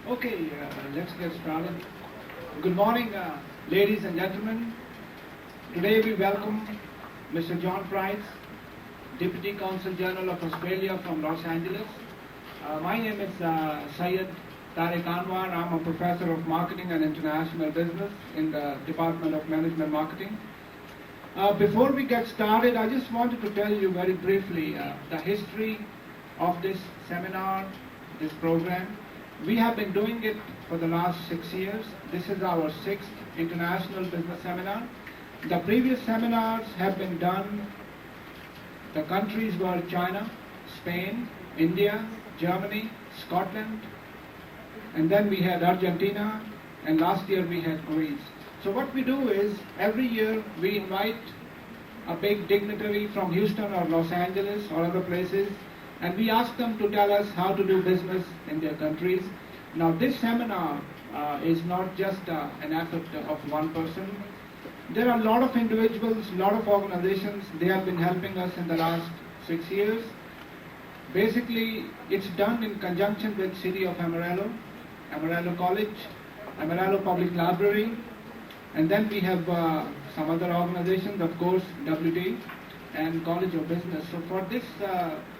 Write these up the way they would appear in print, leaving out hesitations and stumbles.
Okay, let's get started. Good morning, ladies and gentlemen. Today we welcome Mr. John Price, Deputy Consul General of Australia from Los Angeles. My name is Syed Tariq Anwar. I'm a professor of marketing and international business in the Department of Management Marketing. Before we get started, I just wanted to tell you very briefly the history of this seminar, this program. We have been doing it for the last 6 years. This is our 6th international business seminar. The previous seminars have been done, the countries were China, Spain, India, Germany, Scotland, and then we had Argentina, and last year we had Greece. So what we do is, every year we invite a big dignitary from Houston or Los Angeles or other places, and we ask them to tell us how to do business in their countries. Now this seminar is not just an effort of one person. There are a lot of individuals, a lot of organizations, they have been helping us in the last 6 years. Basically, it's done in conjunction with City of Amarillo, Amarillo College, Amarillo Public Library, and then we have some other organizations, of course, WT and College of Business. So for this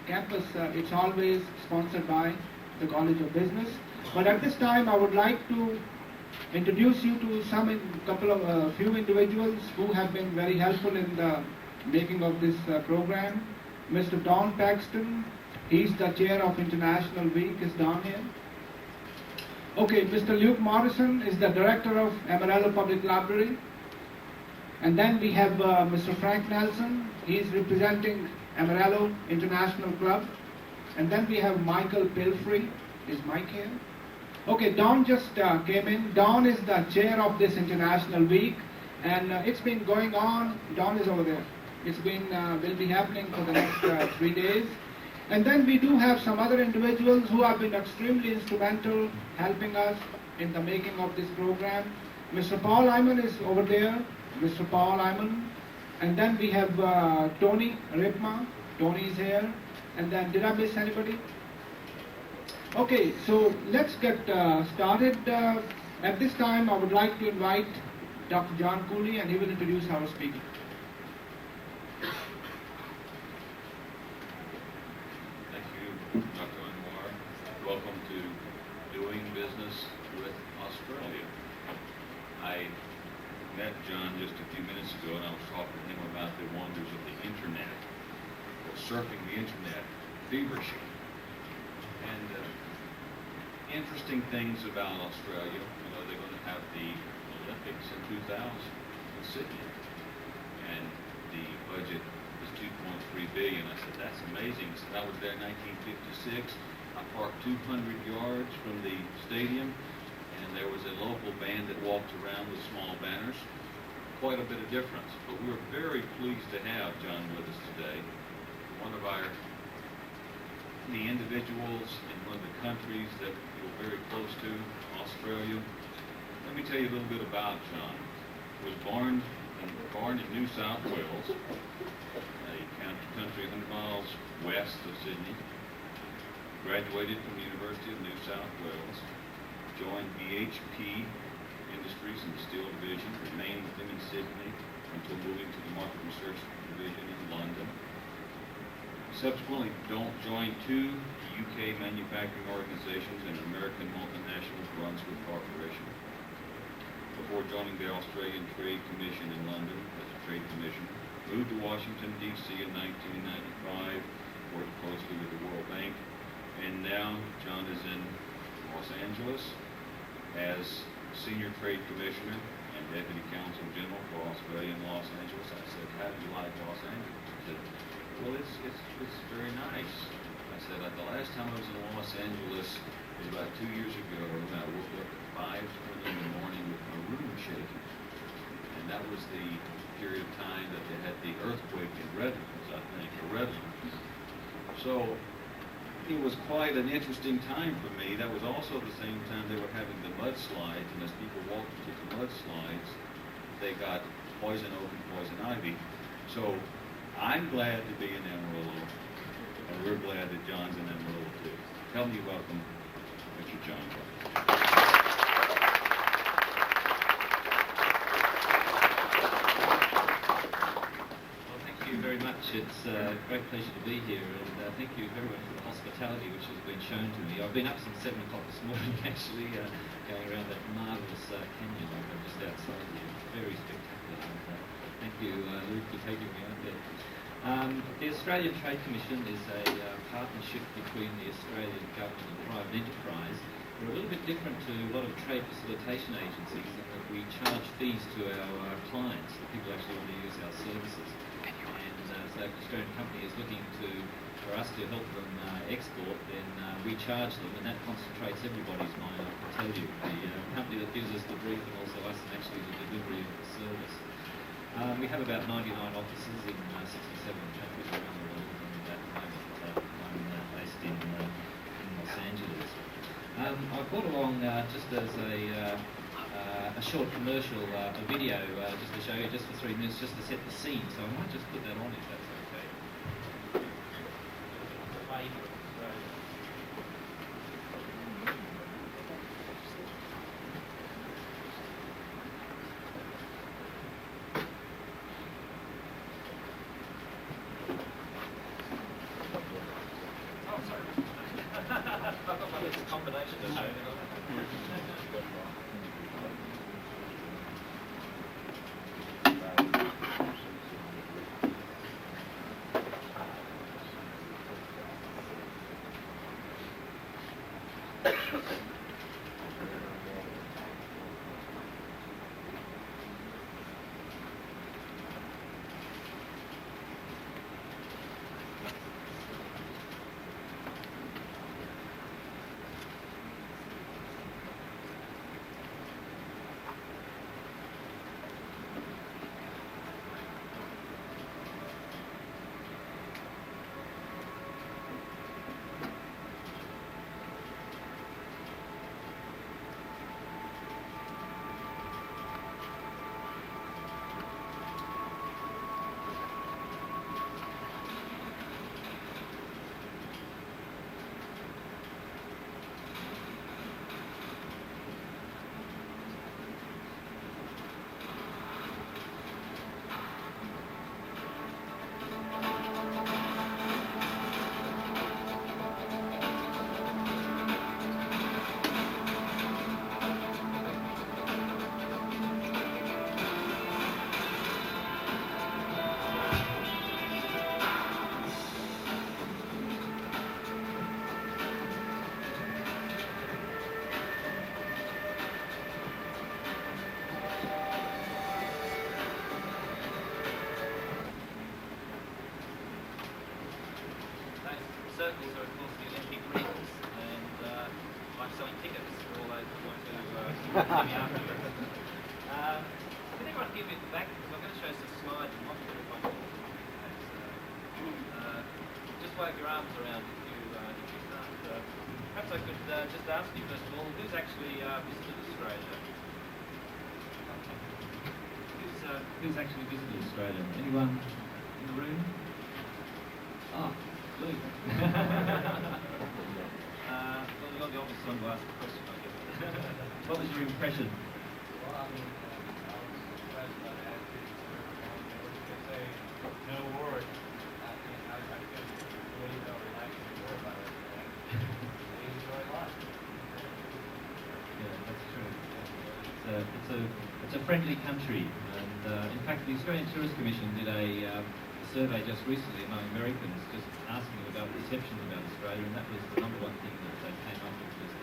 campus, it's always sponsored by the College of Business. But at this time, I would like to introduce you to few individuals who have been very helpful in the making of this program. Mr. Don Paxton, he's the chair of International Week, is down here. Okay, Mr. Luke Morrison is the director of Amarillo Public Library. And then we have Mr. Frank Nelson, he's representing Amarillo International Club. And then we have Michael Pilfrey. Is Mike here? Okay, Don just came in. Don is the chair of this International Week, and it's been going on. Don is over there. It's been will be happening for the next 3 days. And then we do have some other individuals who have been extremely instrumental helping us in the making of this program. Mr. Paul Lyman is over there. Mr. Paul Lyman. And then we have Tony Ripma. Tony is here. And then, did I miss anybody? Okay, so let's get started. At this time, I would like to invite Dr. John Cooley, and he will introduce our speaker. Thank you, Dr. Anwar. Welcome to Doing Business with Australia. I met John just a few minutes ago, and I was talking to him about the wonders of the internet, or surfing the internet feverishly. And interesting things about Australia. You know, they're going to have the Olympics in 2000 in Sydney, and the budget is $2.3 billion. I said, that's amazing. So I was there in 1956. I parked 200 yards from the stadium, and there was a local band that walked around with small banners. Quite a bit of difference, but we were very pleased to have John with us today. One of the individuals in one of the countries that we're very close to, Australia. Let me tell you a little bit about John. He was born in New South Wales, a country 100 miles west of Sydney. Graduated from the University of New South Wales. Joined BHP Industries in the Steel Division. Remained with them in Sydney until moving to the Market Research Division in London. Subsequently joined two UK manufacturing organizations and American multinational Brunswick Corporation. Before joining the Australian Trade Commission in London as a trade commissioner, moved to Washington, D.C. in 1995, worked closely with the World Bank, and now John is in Los Angeles as Senior Trade Commissioner and Deputy Consul General for Australia in Los Angeles. I said, how do you like Los Angeles? He said, well, it's very nice. I said, the last time I was in Los Angeles was about 2 years ago, and I woke up at 5:20 in the morning with my room shaking. And that was the period of time that they had the earthquake in Redlands, I think, or Redlands. So it was quite an interesting time for me. That was also the same time they were having the mudslides, and as people walked into the mudslides, they got poison oak and poison ivy. So I'm glad to be in Amarillo, and we're glad that John's in Amarillo too. Tell me you welcome Mr. John. Well, thank you very much. It's a great pleasure to be here, and thank you very much for the hospitality which has been shown to me. I've been up since 7 o'clock this morning, actually, going around that marvellous canyon just outside here. It's very spectacular. And, thank you, Luke, for taking me out there. The Australian Trade Commission is a partnership between the Australian government and private enterprise. We're a little bit different to a lot of trade facilitation agencies in that we charge fees to our clients, the people who actually want to use our services. And so if an Australian company is looking for us to help them export, then we charge them, and that concentrates everybody's mind, I can tell you. The company that gives us the brief and also us and actually the delivery of the service. We have about 99 offices in 67 countries around the world, and at the moment I'm based in Los Angeles. I brought along just as a short commercial, a video, just to show you, just for 3 minutes, just to set the scene. So I might just put that on if that's okay. Circles are, of course, the Olympic rings, and I'm selling tickets for all those who want to see me afterwards. Can everyone give me the back? Because I'm going to show some slides. I'm not sure if I can. Just wave your arms around if you start. Perhaps I could just ask you, first of all, who's actually visited Australia? Who's actually visited Australia? Anyone in the room? Oh. Well, you're not the obvious one to ask the question, I guess. What was your impression? Well, I mean, I was surprised by the attitude of say no word. I couldn't really relax and more about it. They enjoy life. Yeah, that's true. It's a friendly country, and in fact, the Australian Tourist Commission did a survey just recently among Americans, just asking about perceptions about Australia, and that was the number one thing that they came up with, was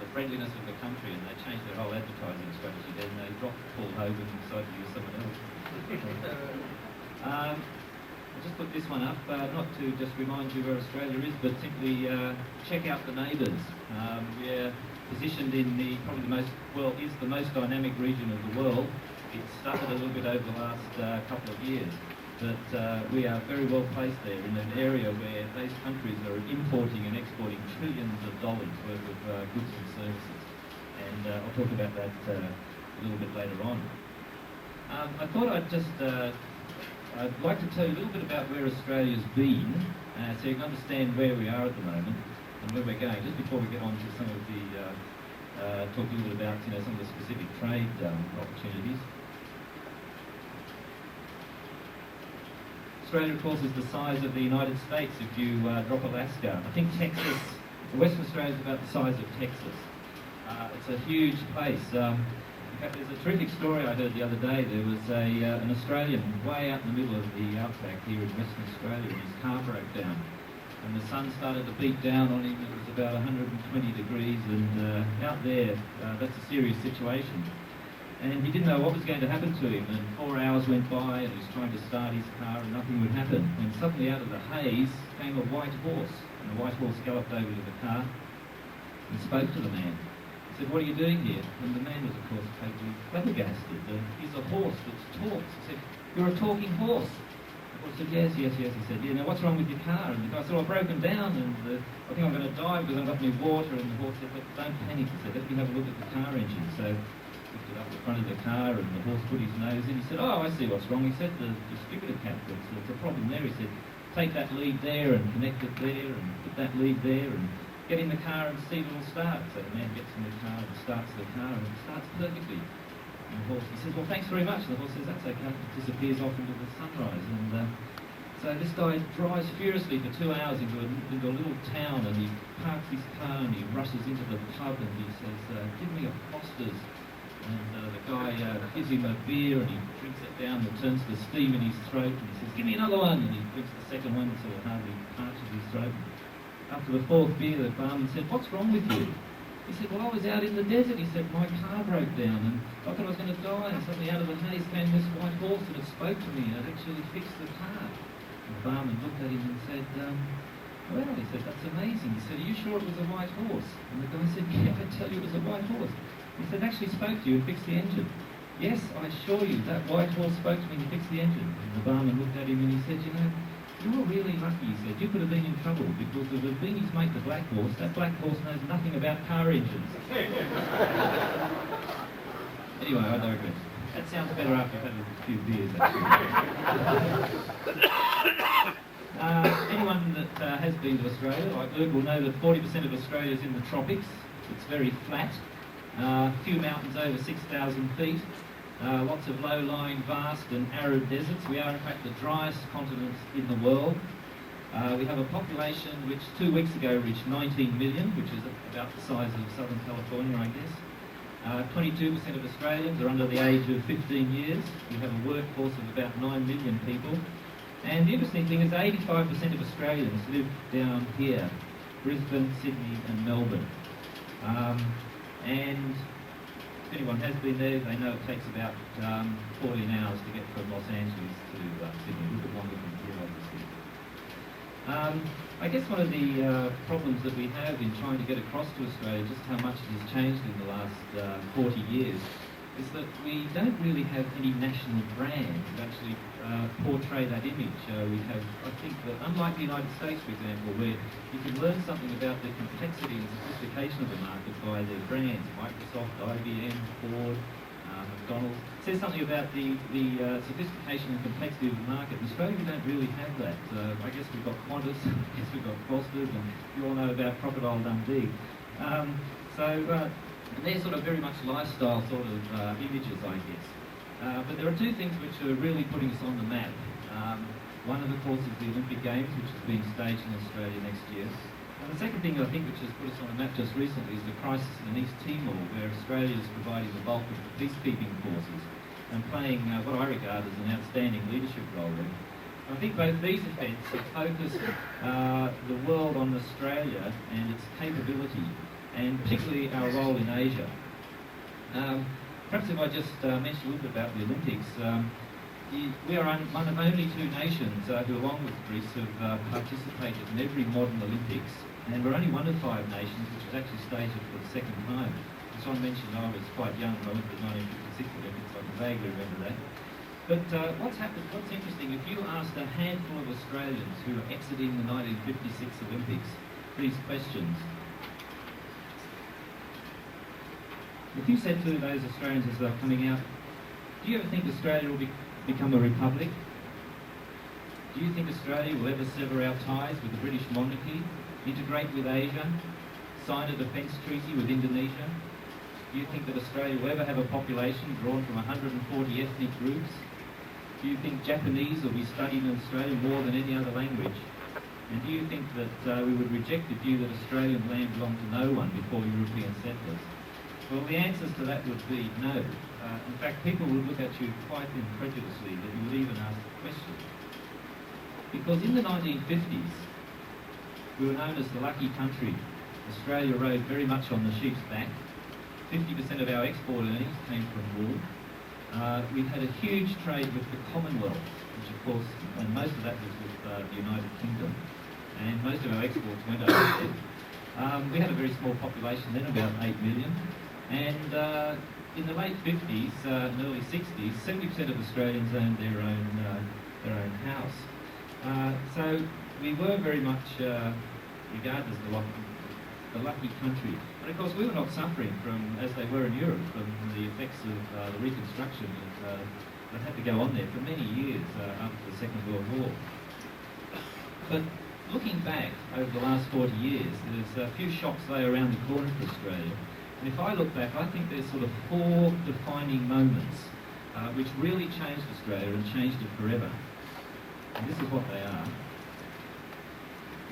the friendliness of the country, and they changed their whole advertising strategy. Then they dropped Paul Hogan and decided to use someone else. I'll just put this one up, not to just remind you where Australia is, but simply check out the neighbours. We're positioned in is the most dynamic region of the world. It's suffered a little bit over the last couple of years. But we are very well placed there in an area where those countries are importing and exporting trillions of dollars worth of goods and services. And I'll talk about that a little bit later on. I thought I'd like to tell you a little bit about where Australia's been, so you can understand where we are at the moment. and where we're going. Just before we get on to some of the, talk a little bit about some of the specific trade opportunities. Australia, of course, is the size of the United States if you drop Alaska. I think Texas, Western Australia is about the size of Texas. It's a huge place. In fact, there's a terrific story I heard the other day. There was an Australian way out in the middle of the outback here in Western Australia, and his car broke down. And the sun started to beat down on him. It was about 120 degrees, and out there, that's a serious situation. And he didn't know what was going to happen to him, and 4 hours went by, and he was trying to start his car, and nothing would happen. And suddenly out of the haze came a white horse, and the white horse galloped over to the car and spoke to the man. He said, "What are you doing here?" And the man was, of course, totally flabbergasted. He's a horse that talks. He said, "You're a talking horse." The horse said, yes. He said, "Yeah, now what's wrong with your car?" And the guy said, "I've broken down, and I think I'm going to die because I haven't got any water." And the horse said, "Look, don't panic." He said, "Let me have a look at the car engine." So lifted up the front of the car, and the horse put his nose in. He said, "Oh, I see what's wrong." He said, "The distributor cap, there's a problem there." He said, "Take that lead there and connect it there, and put that lead there, and get in the car and see if it'll start." So the man gets in the car and starts the car, and it starts perfectly. And the horse, he says, "Well, thanks very much." And the horse says, "That's okay." It disappears off into the sunrise. And so this guy drives furiously for 2 hours into a little town, and he parks his car, and he rushes into the pub, and he says, "Give me a Foster's." And the guy gives him a beer, and he drinks it down, and it turns to steam in his throat, and he says, "Give me another one." And he drinks the second one until it hardly parches his throat. After the fourth beer, the barman said, "What's wrong with you?" He said, "Well, I was out in the desert." He said, "My car broke down, and I thought I was going to die, and suddenly out of the haze came this white horse, and it spoke to me, and it actually fixed the car." And the barman looked at him and said, "Well," he said, "that's amazing." He said, "Are you sure it was a white horse?" And the guy said, "Yeah, I tell you it was a white horse." He said, "Actually spoke to you and fixed the engine." "Yes, I assure you, that white horse spoke to me and fixed the engine." And the barman looked at him and he said, "You're really lucky," he said. "You could have been in trouble because if it had been his mate, the black horse, that black horse knows nothing about car engines." Anyway, I digress. That sounds better after I've had a few beers, actually. Anyone that has been to Australia, like Luke, will know that 40% of Australia is in the tropics. It's very flat. Few mountains over 6,000 feet. Lots of low-lying, vast and arid deserts. We are, in fact, the driest continent in the world. We have a population which 2 weeks ago reached 19 million, which is about the size of Southern California, I guess. 22% of Australians are under the age of 15 years. We have a workforce of about 9 million people. And the interesting thing is 85% of Australians live down here, Brisbane, Sydney and Melbourne. And if anyone has been there, they know it takes about 14 hours to get from Los Angeles to Sydney, a little bit longer than here, obviously. I guess one of the problems that we have in trying to get across to Australia, just how much it has changed in the last 40 years, is that we don't really have any national brand that actually portray that image. We have, I think, that unlike the United States, for example, where you can learn something about the complexity and sophistication of the market by their brands, Microsoft, IBM, Ford, McDonald's, says something about the sophistication and complexity of the market. In Australia, we don't really have that. I guess we've got Qantas, I guess we've got Foster's, and you all know about Crocodile Dundee. They're sort of very much lifestyle sort of images, I guess. But there are two things which are really putting us on the map. One of course, is the Olympic Games, which is being staged in Australia next year. And the second thing I think which has put us on the map just recently is the crisis in East Timor, where Australia is providing the bulk of the peacekeeping forces and playing what I regard as an outstanding leadership role there. I think both these events have focused the world on Australia and its capability, and particularly our role in Asia. Perhaps if I just mention a little bit about the Olympics, we are one of only two nations who, along with Greece, have participated in every modern Olympics, and we're only one of 5 nations which has actually staged it for the second time. As John mentioned, I was quite young when I went to the 1956 Olympics, so I can vaguely remember that. But what's interesting, if you asked a handful of Australians who are exiting the 1956 Olympics these questions, if you said to those Australians as they were coming out, do you ever think Australia will become a republic? Do you think Australia will ever sever our ties with the British monarchy? integrate with Asia, sign a defence treaty with Indonesia? Do you think that Australia will ever have a population drawn from 140 ethnic groups? Do you think Japanese will be studied in Australia more than any other language? And do you think that we would reject the view that Australian land belonged to no one before European settlers? Well, the answers to that would be no. In fact, people would look at you quite incredulously that you would even ask the question. Because in the 1950s, we were known as the lucky country. Australia rode very much on the sheep's back. 50% of our export earnings came from wool. We had a huge trade with the Commonwealth, which of course, and most of that was with the United Kingdom, and most of our exports went over there. We had a very small population then, about 8 million, and in the late 50s and early 60s, 70% of Australians owned their own house. So we were very much regarded as the lucky country. But of course we were not suffering from, as they were in Europe, from the effects of the Reconstruction that had to go on there for many years after the Second World War. But looking back over the last 40 years, there's a few shocks lay around the corner for Australia. And if I look back, I think there's sort of 4 defining moments which really changed Australia and changed it forever. And this is what they are.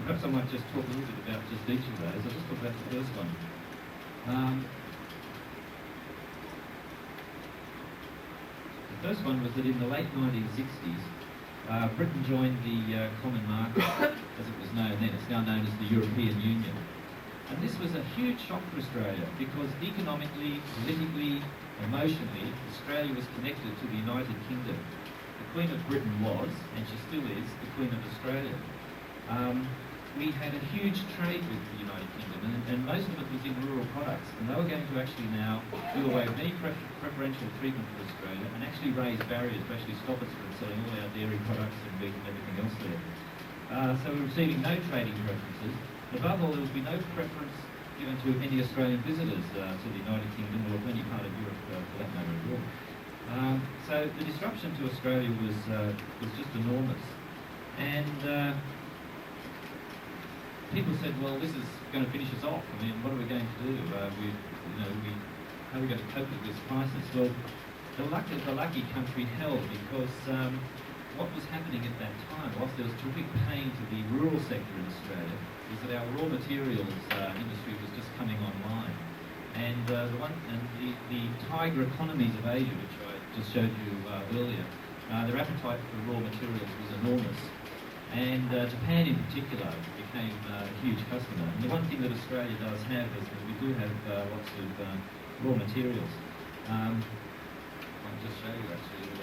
Perhaps I might just talk a little bit about just each of those. I'll just talk about the first one. The first one was that in the late 1960s, Britain joined the Common Market, as it was known then. It's now known as the European Union. And this was a huge shock for Australia because economically, politically, emotionally, Australia was connected to the United Kingdom. The Queen of Britain was, and she still is, the Queen of Australia. We had a huge trade with the United Kingdom, and most of it was in rural products, and they were going to actually now do away with any preferential treatment for Australia and actually raise barriers to actually stop us from selling all our dairy products and meat and everything else there. So we're receiving no trading preferences. Above all, there would be no preference given to any Australian visitors to the United Kingdom or any part of Europe for that matter at all. So the disruption to Australia was just enormous. And people said, well, this is going to finish us off. I mean, what are we going to do? How are we going to cope with this crisis? Well, the lucky country held because what was happening at that time, whilst there was terrific pain to the rural sector in Australia, is that our raw materials industry was just coming online. And the tiger economies of Asia, which I just showed you earlier, their appetite for raw materials was enormous. And Japan in particular became a huge customer. And the one thing that Australia does have is that we do have lots of raw materials. I'll just show you actually.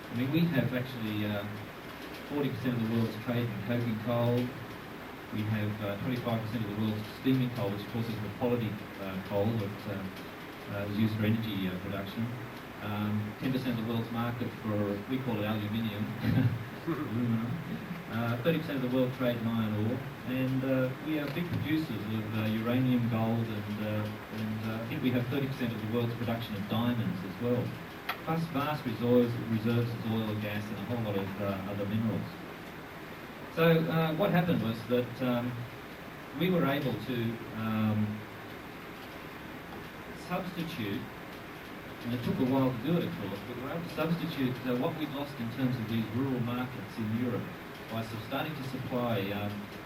I mean, we have actually 40% of the world's trade in coking coal. We have 25% of the world's steaming coal, which of course is the quality coal that is used for energy production. 10% of the world's market for, we call it aluminium, 30% of the world trade in iron ore, and we are big producers of uranium, gold, and I think we have 30% of the world's production of diamonds as well, plus vast reserves of oil and gas and a whole lot of other minerals. So what happened was that we were able to substitute. And it took a while to do it, of course, but we were able to substitute what we'd lost in terms of these rural markets in Europe by starting to supply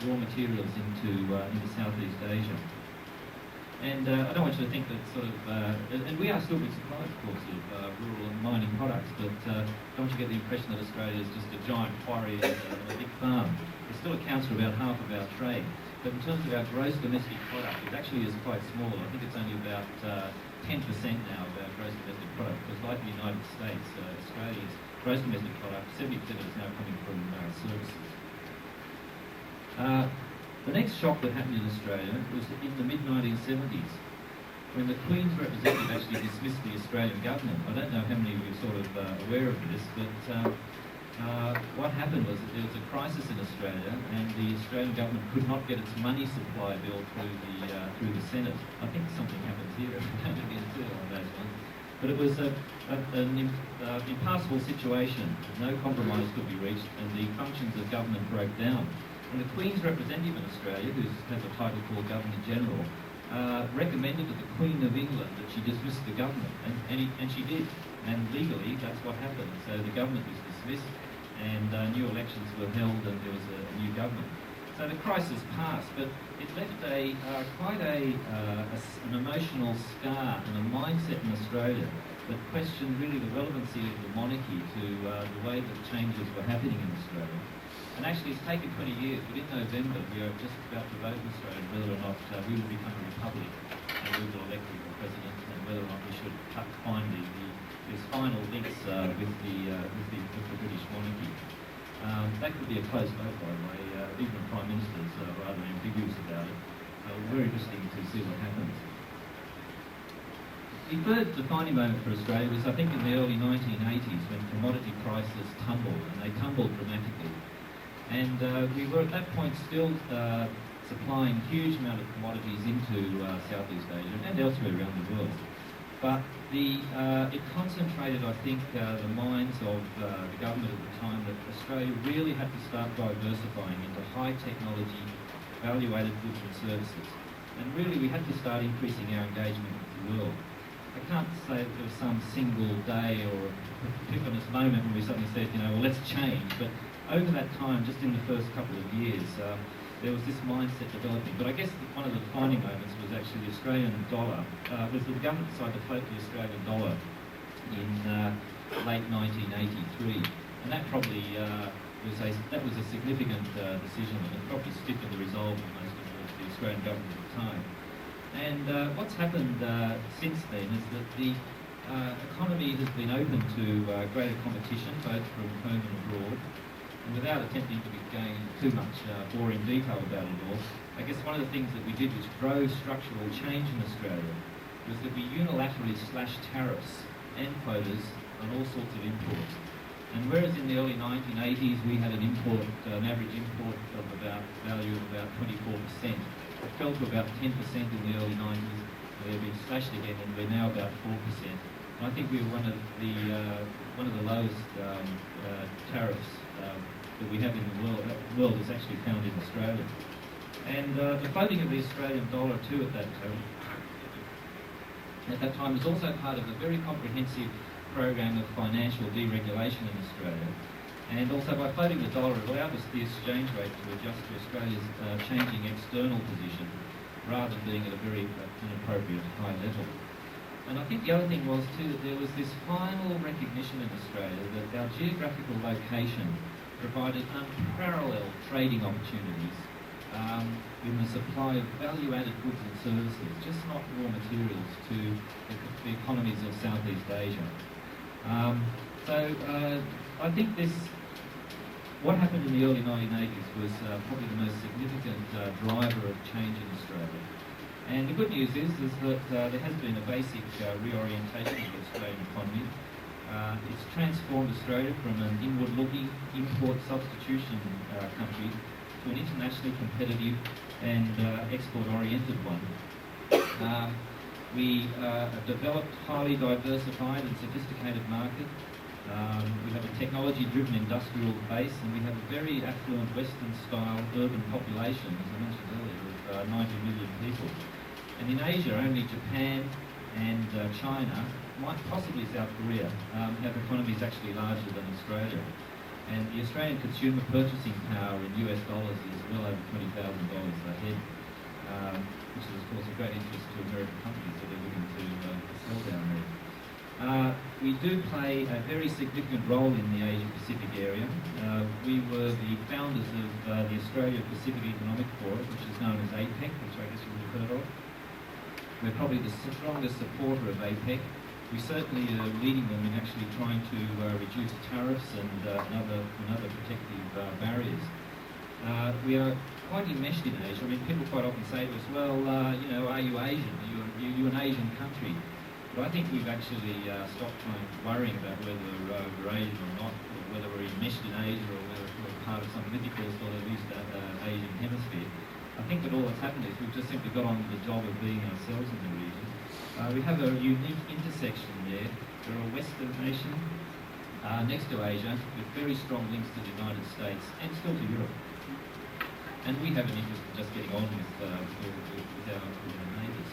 raw materials into Southeast Asia. And I don't want you to think that sort of, and we are still being supplied, of course, of rural and mining products, but don't you get the impression that Australia is just a giant quarry and a big farm. It still accounts for about half of our trade. But in terms of our gross domestic product, it actually is quite small. I think it's only about 10% now of our gross domestic product, because like the United States, Australia's gross domestic product, 70% of it is now coming from services. The next shock that happened in Australia was in the mid-1970s, when the Queen's representative actually dismissed the Australian government. I don't know how many of you are sort of aware of this, but what happened was that there was a crisis in Australia, and the Australian government could not get its money supply bill through the Senate. I think something happens here again too on those ones. But it was an impassable situation. No compromise could be reached, and the functions of government broke down. And the Queen's representative in Australia, who has a title called Governor General, recommended to the Queen of England that she dismiss the government, and she did. And legally, that's what happened. So the government was dismissed, and new elections were held, and there was a new government. So the crisis passed, but it left quite an emotional scar and a mindset in Australia that questioned really the relevancy of the monarchy to the way that changes were happening in Australia. And actually, it's taken 20 years, but in November we are just about to vote in Australia whether or not we will become a republic and we will elect a president, and whether or not we should cut finally these final links with the British monarchy. That could be a close vote, by the way. Even the Prime Minister's rather ambiguous about it. Very interesting to see what happens. The third defining moment for Australia was, I think, in the early 1980s when commodity prices tumbled, and they tumbled dramatically. And we were at that point still supplying huge amount of commodities into Southeast Asia and elsewhere around the world. But it concentrated, I think, the minds of the government at the time that Australia really had to start diversifying into high technology, value-added goods and services. And really we had to start increasing our engagement with the world. I can't say that there was some single day or epiphany moment when we suddenly said, well, let's change. But over that time, just in the first couple of years, there was this mindset developing. But I guess one of the defining moments was actually the Australian dollar. Was the government decided to float the Australian dollar in late 1983, and that probably was a significant decision, and it probably stiffened the resolve of most of the Australian government at the time. And what's happened since then is that the economy has been open to greater competition, both from home and abroad. And without attempting to be going too much boring detail about it all, I guess one of the things that we did which drove structural change in Australia was that we unilaterally slashed tariffs and quotas on all sorts of imports. And whereas in the early 1980s we had an average import of value of about 24%, it fell to about 10% in the early 90s, and they've been slashed again, and we're now about 4%. And I think we were one of the lowest tariffs that we have in the world is actually found in Australia. And the floating of the Australian dollar too at that time was also part of a very comprehensive program of financial deregulation in Australia. And also by floating the dollar, it allowed us the exchange rate to adjust to Australia's changing external position rather than being at a very inappropriate high level. And I think the other thing was too that there was this final recognition in Australia that our geographical location provided unparalleled trading opportunities in the supply of value-added goods and services, just not raw materials, to the economies of Southeast Asia. I think what happened in the early 1980s was probably the most significant driver of change in Australia. And the good news is that there has been a basic reorientation of the Australian economy. It's transformed Australia from an inward-looking, import substitution country to an internationally competitive and export-oriented one. We have developed highly diversified and sophisticated market. We have a technology-driven industrial base, and we have a very affluent Western-style urban population, as I mentioned earlier, of 90 million people. And in Asia, only Japan and China, might possibly South Korea, have economies actually larger than Australia. And the Australian consumer purchasing power in US dollars is well over $20,000 a head, which is of course of great interest to American companies that are looking to sell down there. We do play a very significant role in the Asia-Pacific area. We were the founders of the Australia-Pacific Economic Forum, which is known as APEC, which I guess you've heard of. We're probably the strongest supporter of APEC. We certainly are leading them in actually trying to reduce tariffs and other protective barriers. We are quite enmeshed in Asia. I mean, people quite often say to us, well, are you Asian? Are you an Asian country? But I think we've actually stopped worrying about whether we're Asian or not, or whether we're enmeshed in Asia, or whether we're part of some mythical sort of Asian hemisphere. I think that all that's happened is we've just simply got on with the job of being ourselves in the region. We have a unique intersection there. We're a Western nation next to Asia with very strong links to the United States and still to Europe. And we have an interest in just getting on with our neighbours.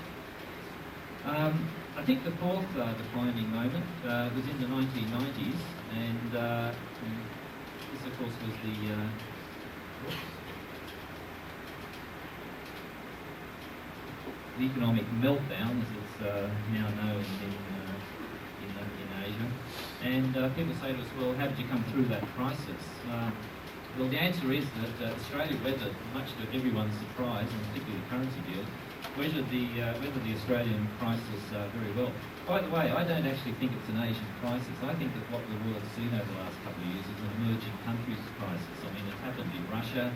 I think the fourth defining moment was in the 1990s, and this, of course, was the economic meltdown, as it's now known in Asia. And people say to us, well, how did you come through that crisis? Well, the answer is that Australia weathered, much to everyone's surprise, and particularly the currency deal, weathered the Australian crisis very well. By the way, I don't actually think it's an Asian crisis. I think that what the world's seen over the last couple of years is an emerging countries crisis. I mean, it's happened in Russia,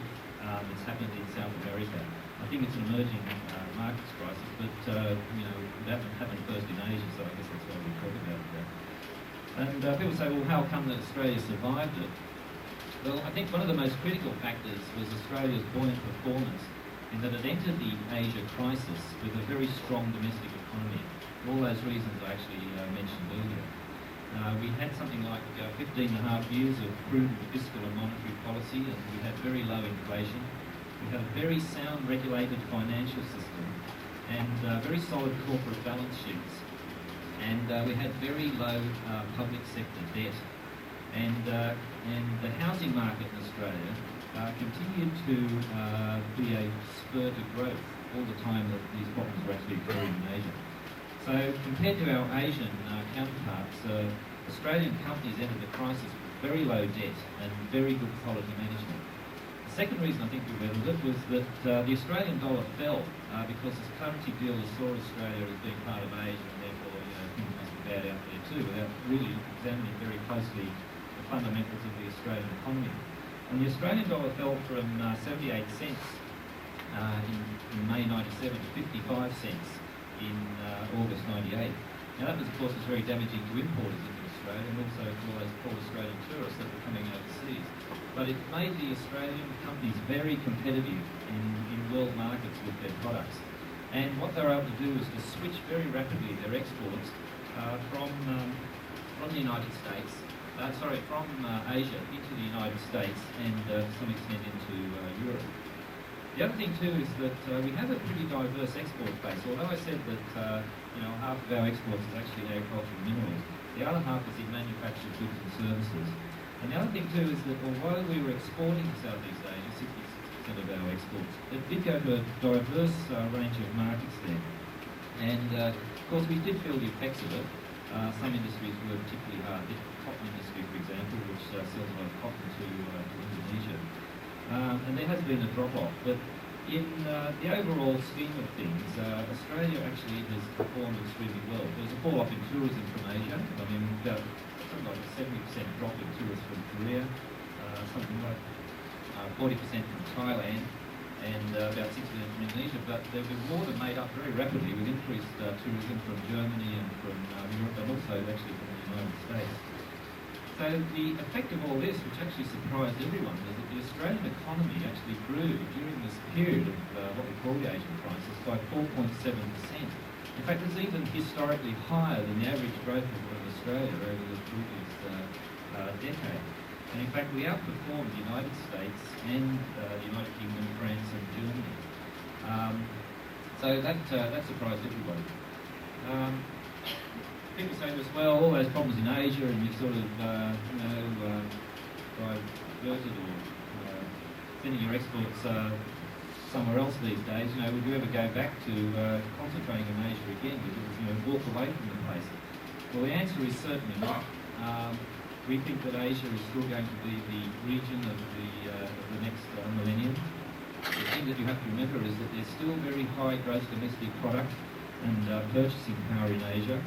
it's happened in South America. I think it's an emerging markets crisis, but that happened first in Asia, so I guess that's why we talk about that. And people say, well, how come that Australia survived it? Well, I think one of the most critical factors was Australia's buoyant performance in that it entered the Asia crisis with a very strong domestic economy. For all those reasons I actually mentioned earlier. We had something like 15 and a half years of prudent fiscal and monetary policy, and we had very low inflation. We had a very sound regulated financial system and very solid corporate balance sheets. And we had very low public sector debt. And the housing market in Australia continued to be a spur to growth all the time that these problems were actually occurring in Asia. So compared to our Asian counterparts, Australian companies entered the crisis with very low debt and very good quality management. The second reason I think we weathered it was that the Australian dollar fell because this currency deal saw Australia as being part of Asia, and therefore things must be bad out there too, without really examining very closely the fundamentals of the Australian economy. And the Australian dollar fell from 78 cents in May 97 to 55 cents in August 98. Now that was, of course, very damaging to importers into Australia and also to all those poor Australian tourists that were coming overseas. But it made the Australian companies very competitive in world markets with their products. And what they were able to do was to switch very rapidly their exports from the United States, from Asia into the United States and to some extent into Europe. The other thing too is that we have a pretty diverse export base. Although I said that half of our exports is actually agricultural minerals, the other half is in manufactured goods and services. And the other thing too is that although we were exporting to Southeast Asia, 66% of our exports, it did go to a diverse range of markets there. And of course we did feel the effects of it. Some industries were particularly hard hit. The cotton industry, for example, which sells a lot of cotton to Indonesia. And there has been a drop-off, but in the overall scheme of things, Australia actually has performed extremely well. There was a fall-off in tourism from Asia. I mean, about something like a 70% drop in tourists from Korea, something like 40% from Thailand, and about 6% from Indonesia. But there was more than made up very rapidly with increased tourism from Germany and from Europe, and also actually from the United States. So the effect of all this, which actually surprised everyone, was that the Australian economy actually grew during this period of what we call the Asian crisis by 4.7%. In fact, it's even historically higher than the average growth of Australia over the previous decade. And in fact, we outperformed the United States and the United Kingdom, France and Germany. So that surprised everybody. People say to us, well, all those problems in Asia and you sort of, diverted or sending your exports somewhere else these days, would you ever go back to concentrating in Asia again? Would you walk away from the place? Well, the answer is certainly not. We think that Asia is still going to be the region of the next millennium. The thing that you have to remember is that there's still very high gross domestic product and purchasing power in Asia.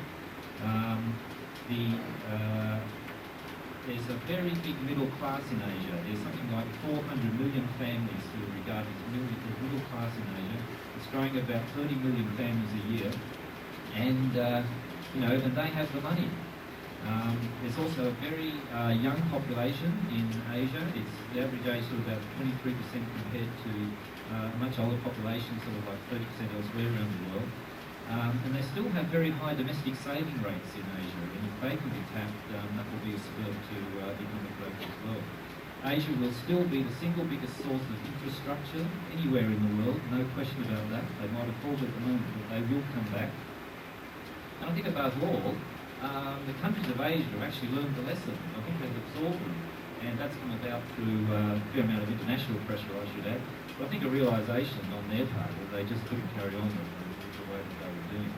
There's a very big middle class in Asia. There's something like 400 million families who are regarded as middle class in Asia. It's growing about 30 million families a year, and and they have the money. There's also a very young population in Asia. It's the average age sort of about 23% compared to a much older population, sort of like 30% elsewhere around the world. And they still have very high domestic saving rates in Asia, and if they can be tapped, that will be a spur to economic growth as well. Asia will still be the single biggest source of infrastructure anywhere in the world, no question about that. They might have fallen at the moment, but they will come back. And I think above all, the countries of Asia have actually learned the lesson. I think they've absorbed them, and that's come about through a fair amount of international pressure, I should add. But I think a realisation on their part that they just couldn't carry on with the way that they were doing.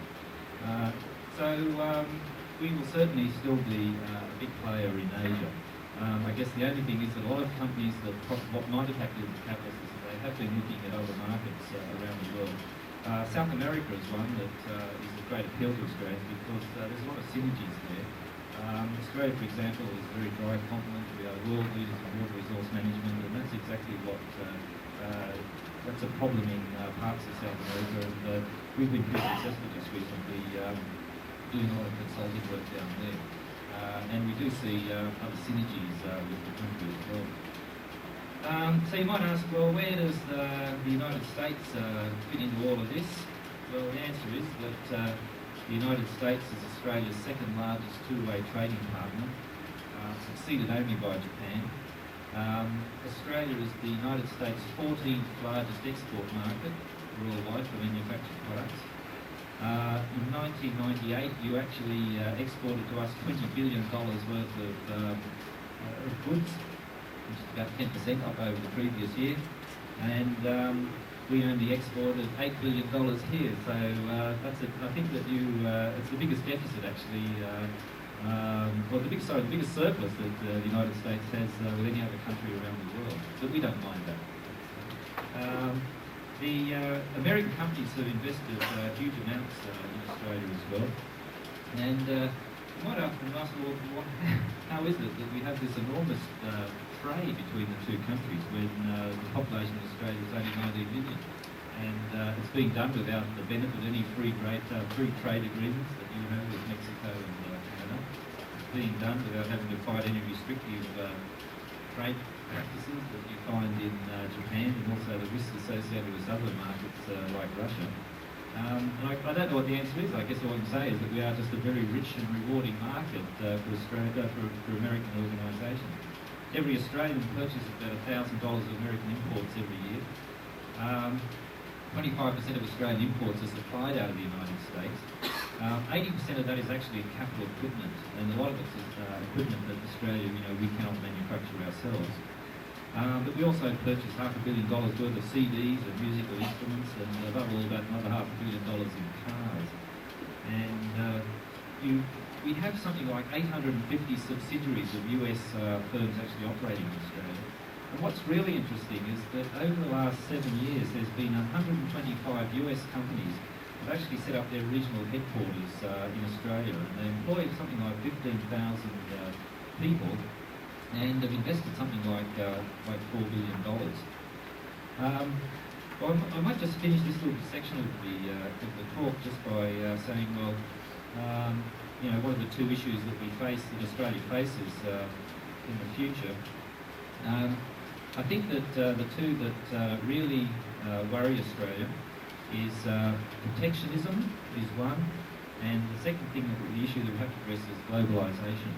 We will certainly still be a big player in Asia. I guess the only thing is that a lot of companies that what might have happened with capitalists is that they have been looking at other markets around the world. South America is one that is of great appeal to Australia because there's a lot of synergies there. Australia, for example, is a very dry continent. We are world leaders in water resource management, and that's exactly what that's a problem in parts of South America. And we've been pretty successful just recently doing a lot of consulting work down there. And we do see other synergies with the country as well. So you might ask, well, where does the United States fit into all of this? Well, the answer is that the United States is Australia's second largest two-way trading partner, succeeded only by Japan. Australia is the United States' 14th largest export market worldwide for manufactured products. In 1998, you actually exported to us $20 billion worth of goods, which is about 10% up over the previous year, and we only exported $8 billion here. So I think that it's the biggest deficit actually, the biggest surplus that the United States has with any other country around the world. But we don't mind that. The American companies have invested huge amounts in Australia as well, and you might ask, well, how is it that we have this enormous trade between the two countries when the population of Australia is only 19 million, and it's being done without the benefit of any free trade agreements that you have with Mexico and Canada. It's being done without having to fight any restrictive trade practices that you find in Japan, and also the risks associated with other markets like Russia. And I don't know what the answer is. I guess all I can say is that we are just a very rich and rewarding market for Australia, for American organisations. Every Australian purchases about $1,000 of American imports every year. 25% of Australian imports are supplied out of the United States. 80% of that is actually capital equipment, and a lot of it is equipment that Australia, we cannot manufacture ourselves. But we also purchase $500 million worth of CDs and musical instruments, and above all, about another $500 million in cars. And we have something like 850 subsidiaries of US firms actually operating in Australia. And what's really interesting is that over the last 7 years, there's been 125 US companies that have actually set up their regional headquarters in Australia, and they employ something like 15,000 people, and have invested something like $4 billion. I might just finish this little section of the talk just by saying, well, what are the two issues that Australia faces in the future? I think that the two that really worry Australia is protectionism is one, and the second thing, the issue that we have to address is globalisation.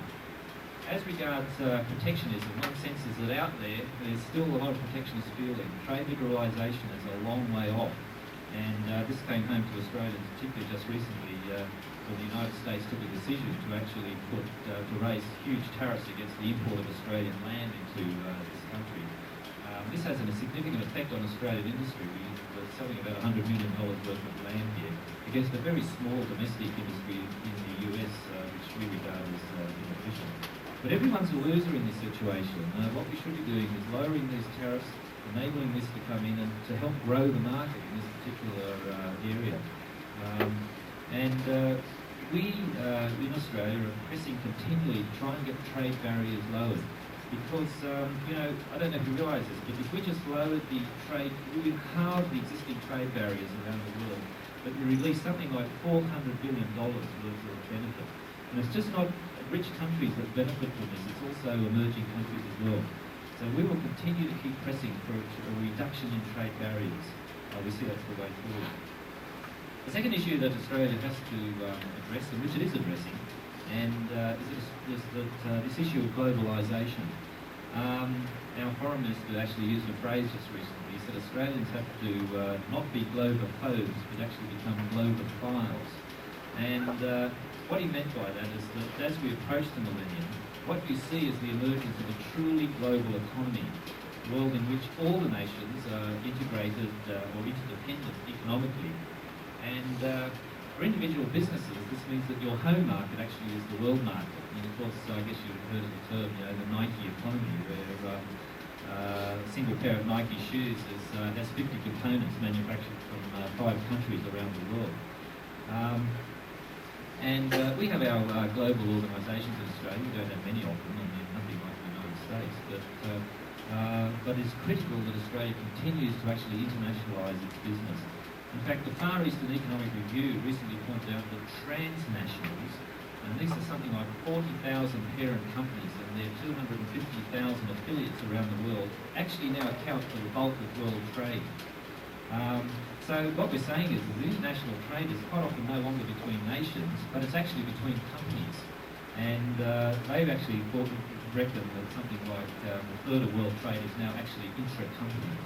As regards protectionism, my sense is that out there's still a lot of protectionist feeling. Trade liberalisation is a long way off, and this came home to Australia, particularly just recently, when the United States took a decision to actually to raise huge tariffs against the import of Australian land into this country. This has a significant effect on Australian industry. We're selling about $100 million worth of land here against a very small domestic industry in the US, which we regard as inefficient. But everyone's a loser in this situation. What we should be doing is lowering these tariffs, enabling this to come in and to help grow the market in this particular area. We in Australia are pressing continually to try and get trade barriers lowered. Because, I don't know if you realise this, but if we just lowered the trade, we would halve the existing trade barriers around the world, but we release something like $400 billion worth of benefit. And it's just not rich countries that benefit from this, it's also emerging countries as well. So we will continue to keep pressing for a reduction in trade barriers. We see that's the way forward. The second issue that Australia has to address, and which it is addressing, and is that this issue of globalisation. Our Foreign Minister actually used a phrase just recently. He said Australians have to not be globophobes, but actually become globophiles. And what he meant by that is that as we approach the millennium, what you see is the emergence of a truly global economy, a world in which all the nations are integrated or interdependent economically. And for individual businesses, this means that your home market actually is the world market. And of course, I guess you've heard of the term, the Nike economy, where a single pair of Nike shoes has 50 components manufactured from 5 countries around the world. We have our global organisations in Australia. We don't have many of them, I mean, nothing like the United States, but it's critical that Australia continues to actually internationalise its business. In fact, the Far Eastern Economic Review recently pointed out that transnationals, and these are something like 40,000 parent companies and their 250,000 affiliates around the world, actually now account for the bulk of world trade. So what we're saying is that international trade is quite often no longer between nations, but it's actually between companies. And they've actually reckoned that something like a third of world trade is now actually intra-company.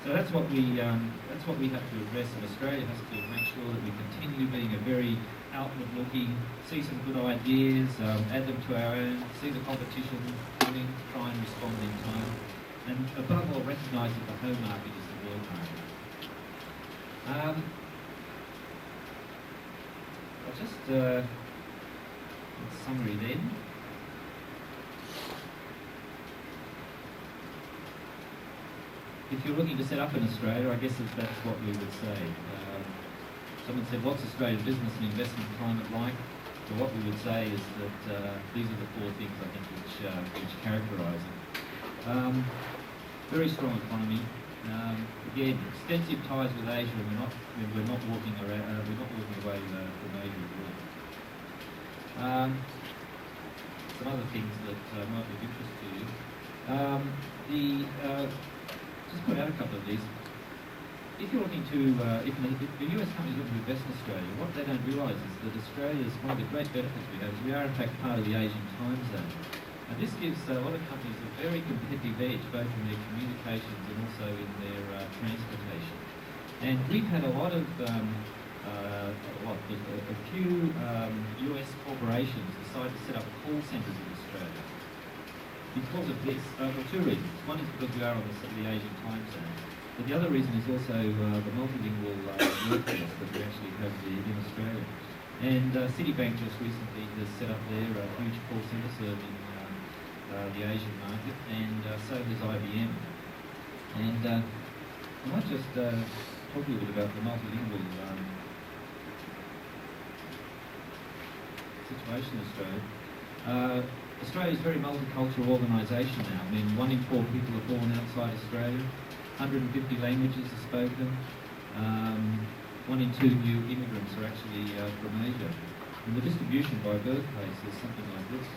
So that's what we have to address, and Australia has to make sure that we continue being a very outward-looking, see some good ideas, add them to our own, see the competition coming, try and respond in time, and above all recognise that the home market is the world market. I'll just summary then. If you're looking to set up in Australia, I guess that's what we would say. Someone said, what's Australia's business and investment climate like? Well, what we would say is that these are the 4 things I think which characterise it. Very strong economy. Again, extensive ties with Asia, and we're not walking away from Asia at all. Some other things that might be of interest to you. Just put out a couple of these. If you're looking to, if the US companies looking to invest in Australia, what they don't realise is that Australia is one of the great benefits we have. We are in fact part of the Asian time zone. And this gives a lot of companies a very competitive edge, both in their communications and also in their transportation. And we've had a lot of, a few US corporations decide to set up call centres in Australia. Because of this, for 2 reasons. One is because we are on the Asian time zone. But the other reason is also the multilingual workforce that we actually have in Australia. And Citibank just recently has set up their huge call centre serving the Asian market, and so has IBM. And I might just talk a little bit about the multilingual situation in Australia. Australia is a very multicultural organisation now. I mean, 1 in 4 people are born outside Australia, 150 languages are spoken, 1 in 2 new immigrants are actually from Asia. And the distribution by birthplace is something like this.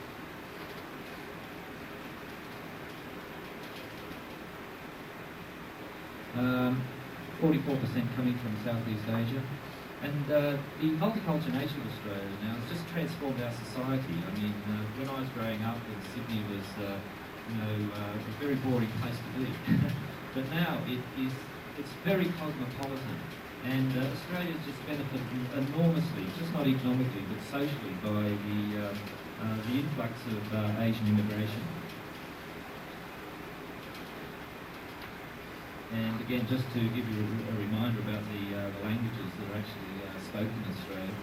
44% coming from Southeast Asia. And the multicultural nature of Australia now has just transformed our society. I mean, when I was growing up, Sydney was, a very boring place to be. But now it's very cosmopolitan. And Australia's just benefited enormously, just not economically, but socially, by the influx of Asian immigration. And again, just to give you a reminder about the languages that are actually spoken in Australia,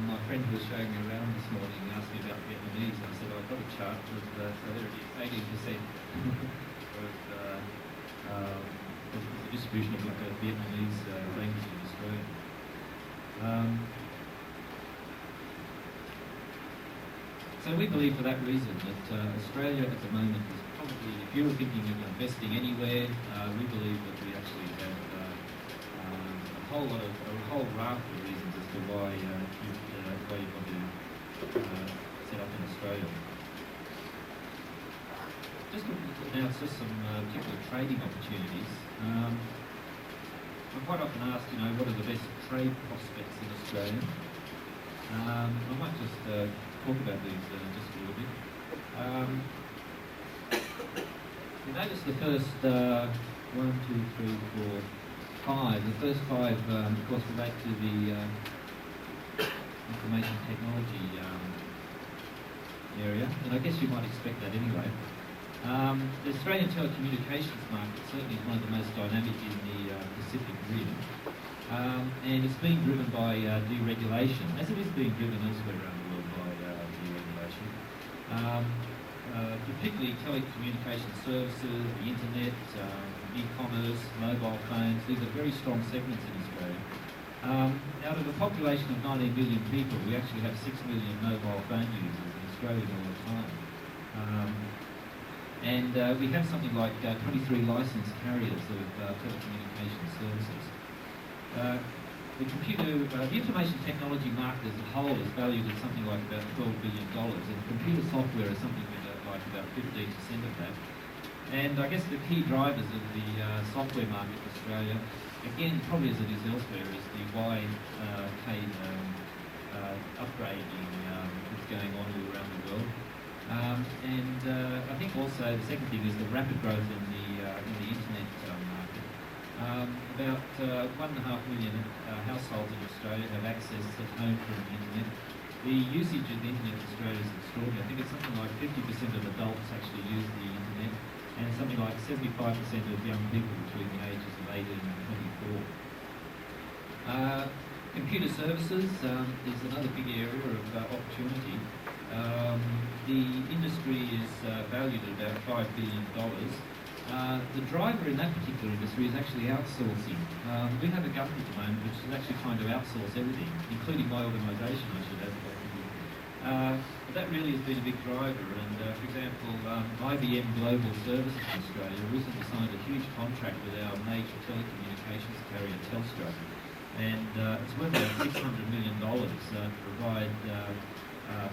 my friend who was showing me around this morning asked me about Vietnamese, and I said, I've got a chart of, so there it is, 18% of the distribution of Vietnamese language in Australia. So we believe for that reason that Australia at the moment is probably, if you're thinking of investing anywhere, we believe that we actually have a whole raft of reasons as to why you want to set up in Australia. Just to announce just some particular trading opportunities. I'm quite often asked, what are the best trade prospects in Australia? I might just talk about these just a little bit. You notice the first 1, 2, 3, 4, 5. The first 5, of course, relate to the information technology area, and I guess you might expect that anyway. The Australian telecommunications market certainly is one of the most dynamic in the Pacific Rim, and it's being driven by deregulation, as it is being driven elsewhere around the world by deregulation. Particularly telecommunication services, the internet, e-commerce, mobile phones, these are very strong segments in Australia. Out of a population of 19 million people, we actually have 6 million mobile phone users in Australia all the time. And we have something like 23 licensed carriers of telecommunication services. The information technology market as a whole is valued at something like about $12 billion, and computer software is something like about 15% of that. And I guess the key drivers of the software market in Australia, again, probably as it is elsewhere, is the wide upgrading that's going on all around the world. And I think also the second thing is the rapid growth in the internet market. About 1.5 million households in Australia have access at home from the internet. The usage of the internet in Australia is extraordinary. I think it's something like 50% of adults actually use the internet, and something like 75% of young people between the ages of 18 and 24. Computer services is another big area of opportunity. The industry is valued at about $5 billion. The driver in that particular industry is actually outsourcing. We have a government at the moment which is actually trying to outsource everything, including my organisation, I should add. But that really has been a big driver, and for example, IBM Global Services in Australia recently signed a huge contract with our major telecommunications carrier Telstra, and it's worth about $600 million to provide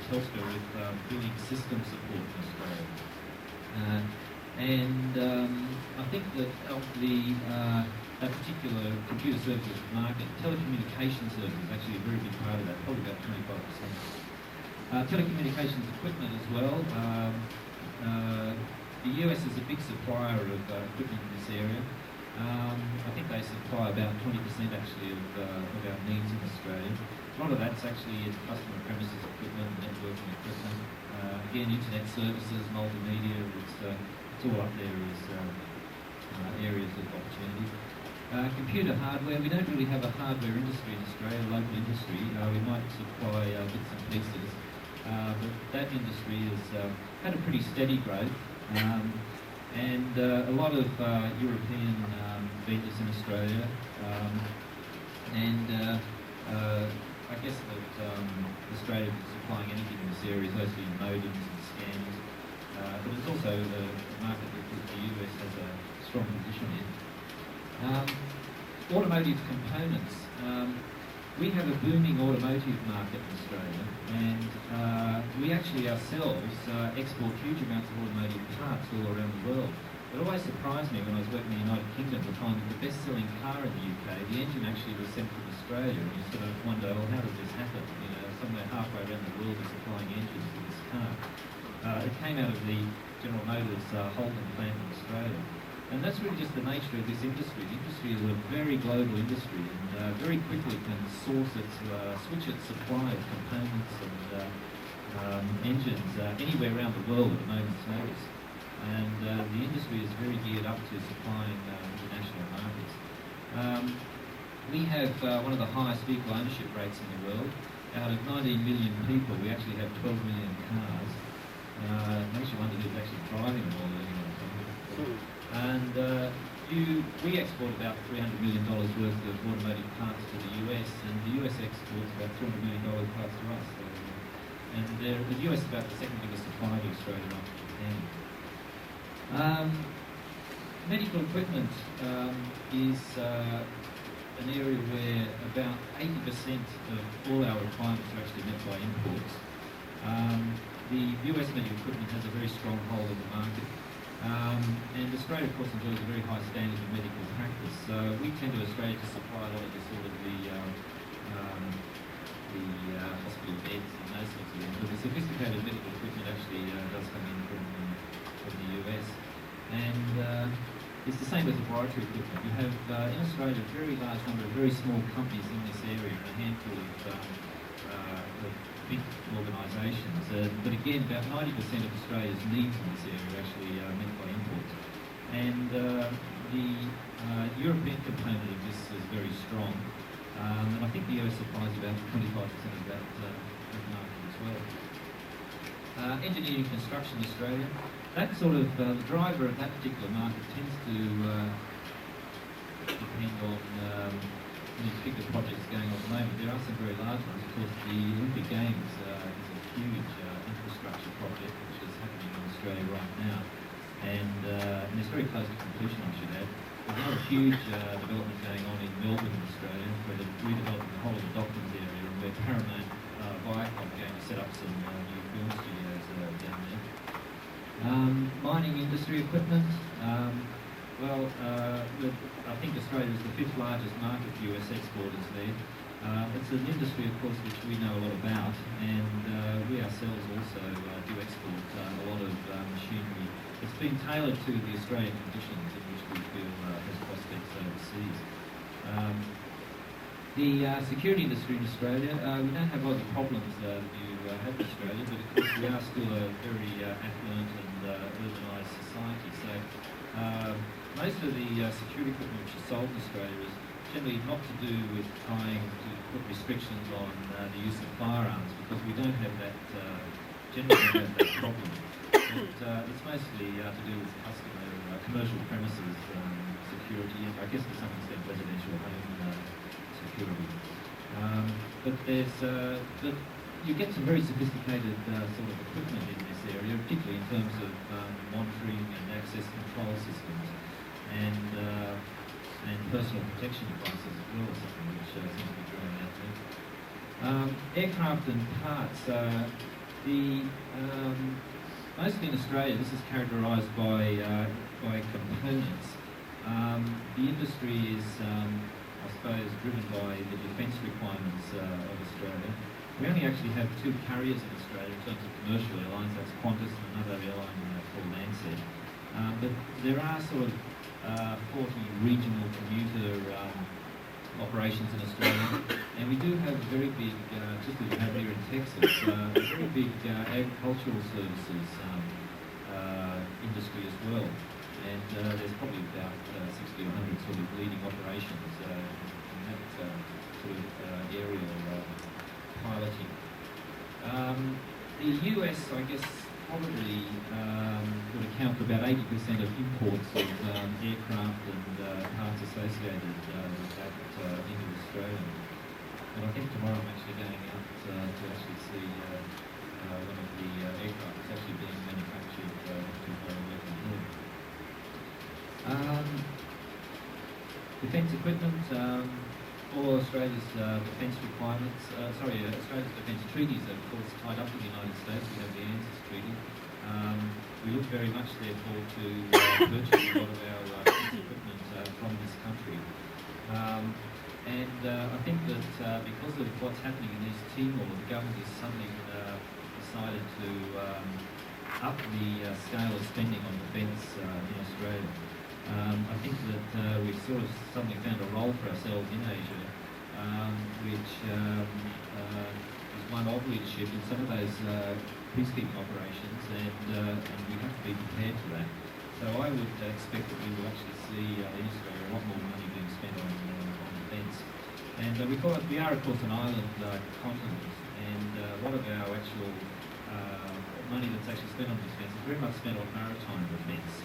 Telstra with billing system support in Australia. I think that of that particular computer services market, telecommunication services is actually a very big part of that, probably about 25%. Telecommunications equipment as well. The US is a big supplier of equipment in this area. I think they supply about 20% actually of our needs in Australia. A lot of that's actually customer premises equipment, networking equipment. Again, internet services, multimedia, it's all up there as areas of opportunity. Computer hardware, we don't really have a hardware industry in Australia, local industry. We might supply bits and pieces, but that industry has had a pretty steady growth. And a lot of European vendors in Australia, I guess that Australia is supplying anything in this area, mostly modems and scanners, but it's also a market that the US has a strong position in. Automotive components. We have a booming automotive market in Australia, and we actually ourselves export huge amounts of automotive parts all around the world. It always surprised me when I was working in the United Kingdom to find that the best-selling car in the UK, the engine actually was sent from Australia, and you sort of wonder, well, how does this happen? Somewhere halfway around the world is supplying engines for this car. It came out of the General Motors Holden plant in Australia. And that's really just the nature of this industry. The industry is a very global industry, and very quickly can switch its supply of components and engines anywhere around the world at a moment's notice. And the industry is very geared up to supplying international markets. We have one of the highest vehicle ownership rates in the world. Out of 19 million people, we actually have 12 million cars. It makes you wonder who's actually driving them all. And we export about $300 million worth of automotive parts to the US, and the US exports about $200 million parts to us. So, and the US is about the second biggest supplier to Australia after Japan. Medical equipment is an area where about 80% of all our requirements are actually met by imports. The US medical equipment has a very strong hold of the market. And Australia, of course, enjoys a very high standard of medical practice. So we tend to Australia to supply a lot of the sort of the hospital beds and those sorts of things. But the sophisticated medical equipment actually does come in from the US. And it's the same with laboratory equipment. You have in Australia a very large number of very small companies in this area, and a handful of big organisations. But again, about 90% of Australia's needs in this area are actually met by imports. And the European component of this is very strong. And I think the US supplies about 25% of that market as well. Engineering construction in Australia, that sort of, the driver of that particular market tends to depend on any particular projects going on at the moment. There are some very large ones. Of course, the Olympic Games is a huge infrastructure project which is happening in Australia right now. And it's very close to completion, I should add. There's another huge development going on in Melbourne, Australia, where they're redeveloping the whole of the Docklands area, and where Paramount Viacom are going to set up some new film studios down there. Mining industry equipment. I think Australia is the 5th largest market for US exporters there. It's an industry, of course, which we know a lot about, and we ourselves also do export a lot of machinery. It's been tailored to the Australian conditions in which we feel has prospects overseas. The security industry in Australia, we don't have a lot of the problems that you have in Australia, but of course we are still a very affluent and urbanised society. So most of the security equipment which is sold in Australia is generally not to do with trying to put restrictions on the use of firearms, because we don't have that, generally don't have that problem. But it's mostly to do with commercial premises security, and I guess to some extent residential home security. But you get some very sophisticated sort of equipment in this area, particularly in terms of monitoring and access control systems, and personal protection devices as well, something which seems to be growing out there. Aircraft and parts. Mostly in Australia, this is characterised by components. The industry is, I suppose, driven by the defence requirements of Australia. We only actually have 2 carriers in Australia in terms of commercial airlines. That's Qantas and another airline called Ansett. But there are sort of 40 regional commuter operations in Australia, and we do have a very big, just as we have here in Texas, a very big agricultural services industry as well. And there's probably about 60 or 100 sort of leading operations in that sort of area of piloting. The US, I guess, probably would account for about 80% of imports of aircraft and parts associated with that into Australia. And I think tomorrow I'm actually going out to actually see one of the aircraft that's actually being manufactured to work in here. Defence equipment, all Australia's defence requirements, Australia's defence treaties are of course tied up with the United States. We have the ANZUS Treaty. We look very much therefore to purchase a lot of our defence equipment from this country. I think that because of what's happening in East Timor, the government has suddenly decided to up the scale of spending on defence in Australia. I think that we've sort of suddenly found a role for ourselves in Asia, which is one of leadership in some of those peacekeeping operations, and we have to be prepared for that. So I would expect that we will actually see in Australia a lot more money being spent on defence. And we are of course an island continent, and a lot of our actual money that's actually spent on defence is very much spent on maritime defence.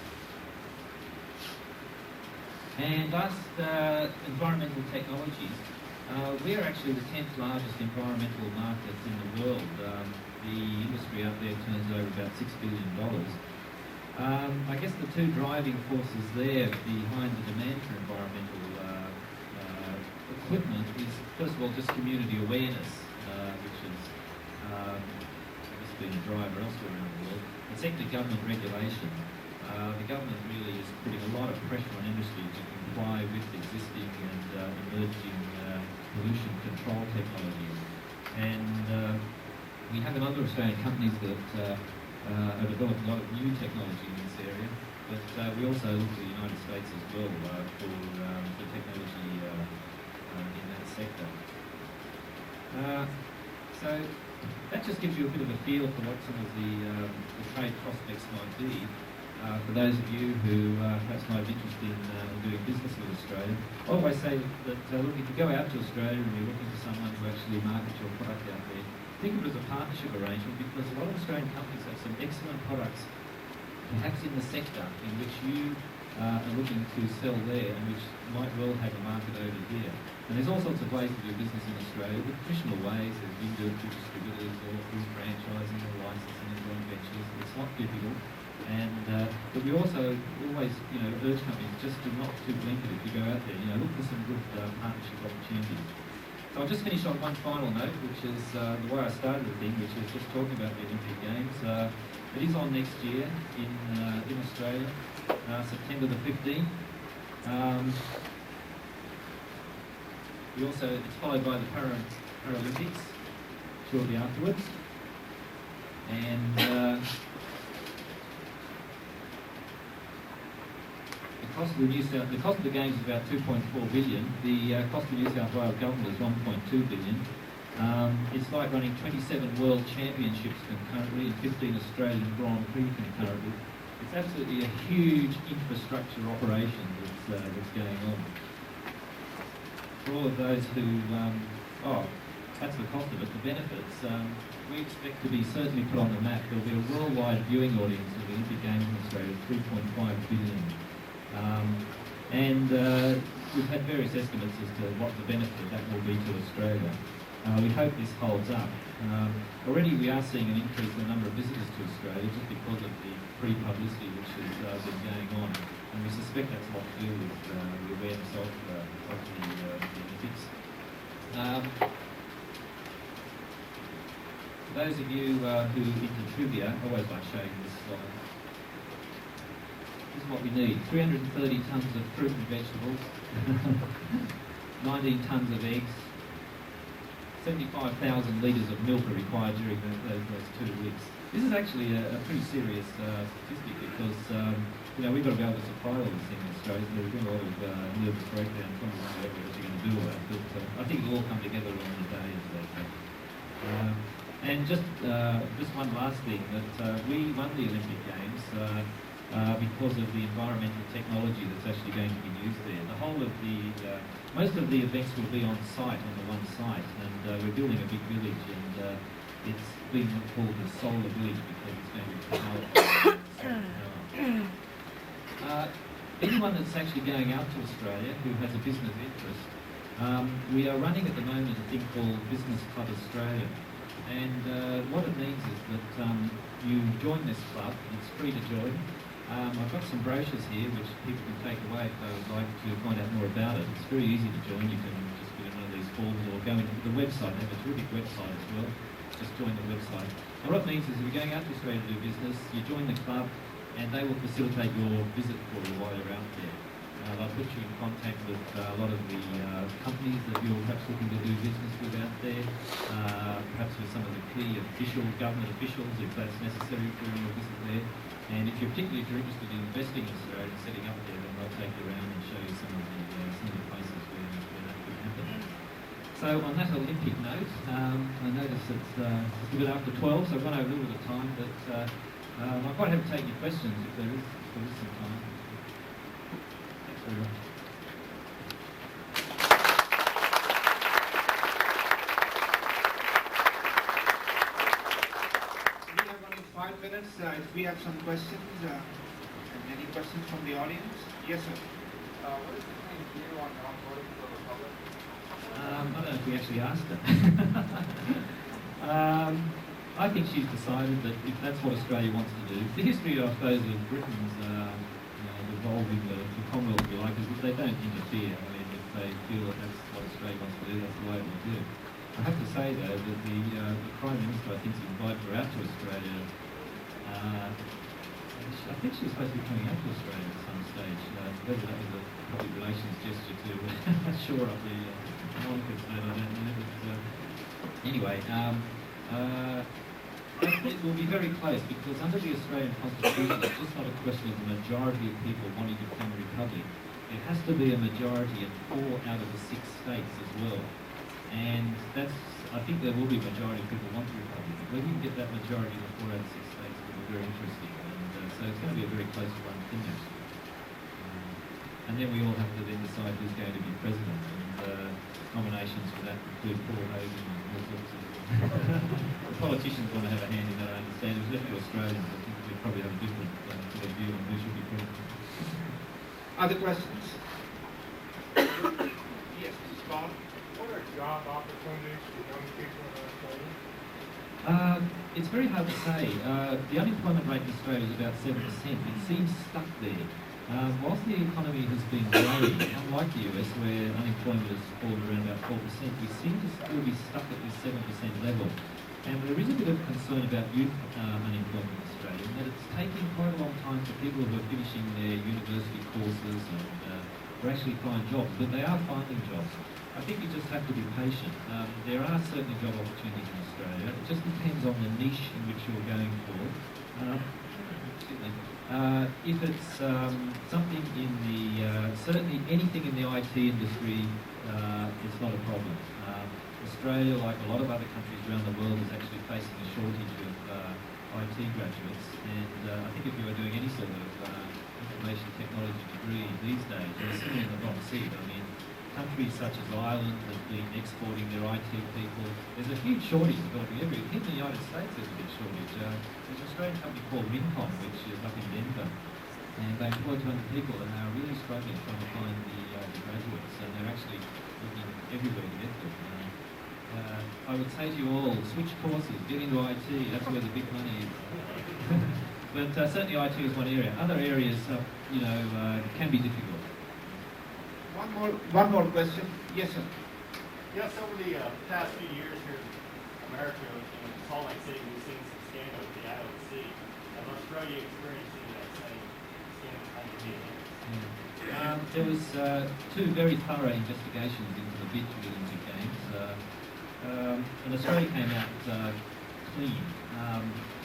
And last, environmental technologies. We are actually the 10th largest environmental market in the world. The industry out there turns over about $6 billion. I guess the 2 driving forces there behind the demand for environmental equipment is, first of all, just community awareness, which is I guess been a driver elsewhere around the world. And secondly, government regulation. the government really is putting a lot of pressure on industry to comply with existing and emerging pollution control technologies. And we have a number of Australian companies that are developing a lot of new technology in this area, but we also look to the United States as well for technology in that sector. So that just gives you a bit of a feel for what some of the trade prospects might be. For those of you who perhaps might be interested in doing business with Australia, I always say that look, if you go out to Australia and you're looking for someone to actually market your product out there, think of it as a partnership arrangement, because a lot of Australian companies have some excellent products, perhaps in the sector in which you are looking to sell there and which might well have a market over here. And there's all sorts of ways to do business in Australia, with traditional ways, as you do it through distributors or through franchising or licensing and joint ventures. It's not difficult. And but we also always, urge companies just to not too blinkered if you go out there. Look for some good partnership opportunities. So I'll just finish on one final note, which is the way I started the thing, which is just talking about the Olympic Games. It is on next year in Australia, September the 15th. It's followed by the Paralympics shortly afterwards. And the cost of the Games is about 2.4 billion. The cost of the New South Wales government is 1.2 billion. It's like running 27 World Championships concurrently and 15 Australian Grand Prix concurrently. It's absolutely a huge infrastructure operation that's going on. For all of those who, that's the cost of it. The benefits, we expect to be certainly put on the map. There'll be a worldwide viewing audience of the Olympic Games in Australia, 3.5 billion. We've had various estimates as to what the benefit that will be to Australia. We hope this holds up. Already we are seeing an increase in the number of visitors to Australia just because of the pre-publicity which has been going on, and we suspect that's a lot to do with the awareness of the Olympics. For those of you who are into trivia, I always like showing this slide. This is what we need: 330 tonnes of fruit and vegetables, 19 tonnes of eggs, 75,000 litres of milk are required during those 2 weeks. This is actually a pretty serious statistic, because we've got to be able to supply all this thing in Australia. So there's been a lot of nervous breakdown trying to work out what you're going to do about it. But I think it'll all come together on the day, as they say. And just one last thing, that we won the Olympic Games because of the environmental technology that's actually going to be used there. The whole of most of the events will be on site, on the one site, and we're building a big village, and it's being called the Solar Village because it's going to be powered by solar power. Anyone that's actually going out to Australia who has a business interest, we are running at the moment a thing called Business Club Australia. And what it means is that you join this club, and it's free to join. I've got some brochures here which people can take away if they would like to find out more about it. It's very easy to join. You can just fill in one of these forms or go into the website. They have a terrific website as well. Just join the website. And what it means is if you're going out to Australia to do business, you join the club and they will facilitate your visit for you while you're out there. They'll put you in contact with a lot of the companies that you're perhaps looking to do business with out there, perhaps with some of the key government officials if that's necessary during your visit there. And if you're interested in investing in Australia and setting up there, then they'll take you around and show you some of the places where that could happen. So on that Olympic note, I notice it's a bit after 12, so I've run over a little bit of time, but I'm quite happy to take your questions if there is some time. Thanks very much. We have only 5 minutes. If we have some questions, any questions from the audience? Yes, sir. What is the Queen's view on voting for the Republic? I don't know if we actually asked her. I think she's decided that if that's what Australia wants to do, the history, I suppose, of Britain's involving the Commonwealth, if you like, is that they don't interfere. I mean, if they feel that that's what Australia wants to do, that's the way it will do. I have to say, though, that the Prime Minister, I think, has invited her out to Australia I think she was supposed to be coming out to Australia at some stage. Whether that was a public relations gesture to shore up the monikers, I don't know. But, anyway, it will be very close because under the Australian Constitution, it's just not a question of the majority of people wanting to become a republic. It has to be a majority in 4 out of the 6 states as well. And that's, I think there will be a majority of people want the republic. But when you can get that majority in 4 out of 6 states, it will be very interesting. And so it's going to be a very close run thing actually. And then we all have to then decide who's going to be president. And nominations for that include Paul Hogan and all sorts of the politicians want to have a hand in that, I understand. If left to Australians, I think we probably have a different view on who should be president. Other questions? Yes, Mr. Paul. What are job opportunities for young people in Australia? It's very hard to say. The unemployment rate in Australia is about 7%. It seems stuck there. Whilst the economy has been growing, unlike the US where unemployment has fallen around about 4%, we seem to still be stuck at this 7% level. And there is a bit of concern about youth unemployment in Australia, and that it's taking quite a long time for people who are finishing their university courses and to actually find jobs, but they are finding jobs. I think you just have to be patient. There are certainly job opportunities in Australia. It just depends on the niche in which you're going for. If it's something in the, certainly anything in the IT industry, it's not a problem. Australia, like a lot of other countries around the world, is actually facing a shortage of IT graduates, and I think if you are doing any sort of information technology degree these days, you're sitting in the wrong seat. I mean, countries such as Ireland have been exporting their IT people. There's a huge shortage developing everywhere. Even in the United States there's a big shortage. There's an Australian company called Wincom, which is up in Denver, and they employ 200 people, and they are really struggling trying to find the graduates, and they're actually looking everywhere to get them. I would say to you all, switch courses, get into IT, that's where the big money is. But certainly IT is one area. Other areas, can be difficult. One more question. Yes, sir. Yes, over the past few years here in America, in Salt Lake City, we've seen some scandals with the IOC. Has Australia experiencing that same scandal kind of behavior? There was 2 very thorough investigations into the bid to Olympic Games, and Australia came out clean.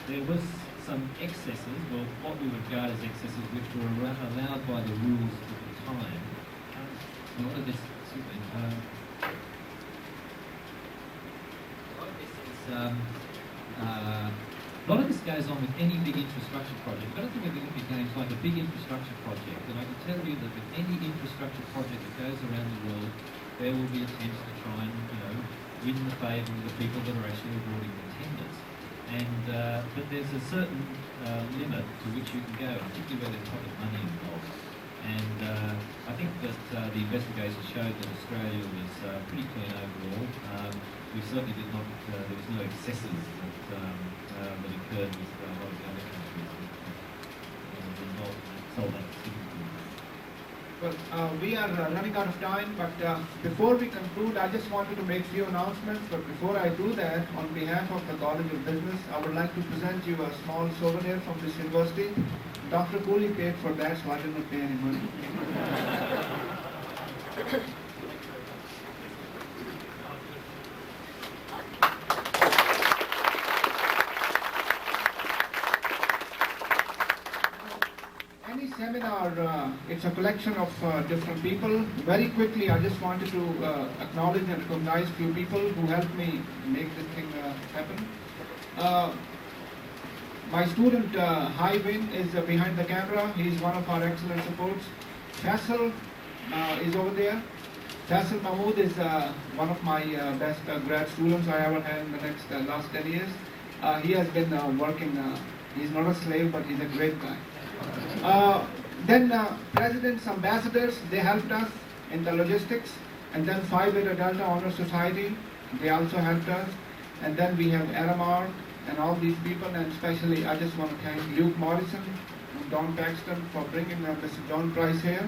There was some excesses, or what we would regard as excesses, which were allowed by the rules at the time. A lot of this, a lot of this goes on with any big infrastructure project. You've got to think of the Olympic Games like a big infrastructure project, and I can tell you that with any infrastructure project that goes around the world, there will be attempts to try and, win the favour of the people that are actually awarding the tenders. And but there's a certain limit to which you can go, particularly where there's public money involved. And I think that the investigation showed that Australia was pretty clean overall. We certainly did not, there was no excesses that occurred with a lot of the other countries involved in Salt Lake City. Well, we are running out of time, but before we conclude, I just wanted to make a few announcements. But before I do that, on behalf of the College of Business, I would like to present you a small souvenir from this university. Dr. Cooley paid for that, so I did not pay any money. Any seminar, it's a collection of different people. Very quickly, I just wanted to acknowledge and recognize few people who helped me make this thing happen. My student, Highwin, is behind the camera. He's one of our excellent supports. Faisal is over there. Faisal Mahmood is one of my best grad students I ever had in the last 10 years. He has been working, he's not a slave, but he's a great guy. Then presidents, ambassadors, they helped us in the logistics. And then Phi Beta Delta Honor Society, they also helped us. And then we have RMR and all these people, and especially I just want to thank Luke Morrison and Don Paxton for bringing Mr. John Price here.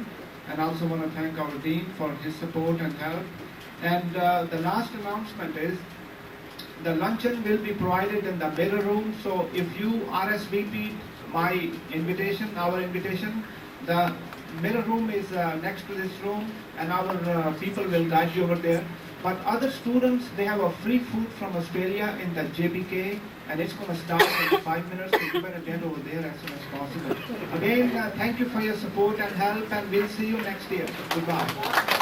And also want to thank our Dean for his support and help. And the last announcement is the luncheon will be provided in the mirror room. So if you RSVP my invitation, our invitation. The mirror room is next to this room, and our people will guide you over there. But other students, they have a free food from Australia in the JPK, and it's going to start in 5 minutes, so you better get over there as soon as possible. Again, thank you for your support and help, and we'll see you next year. Goodbye.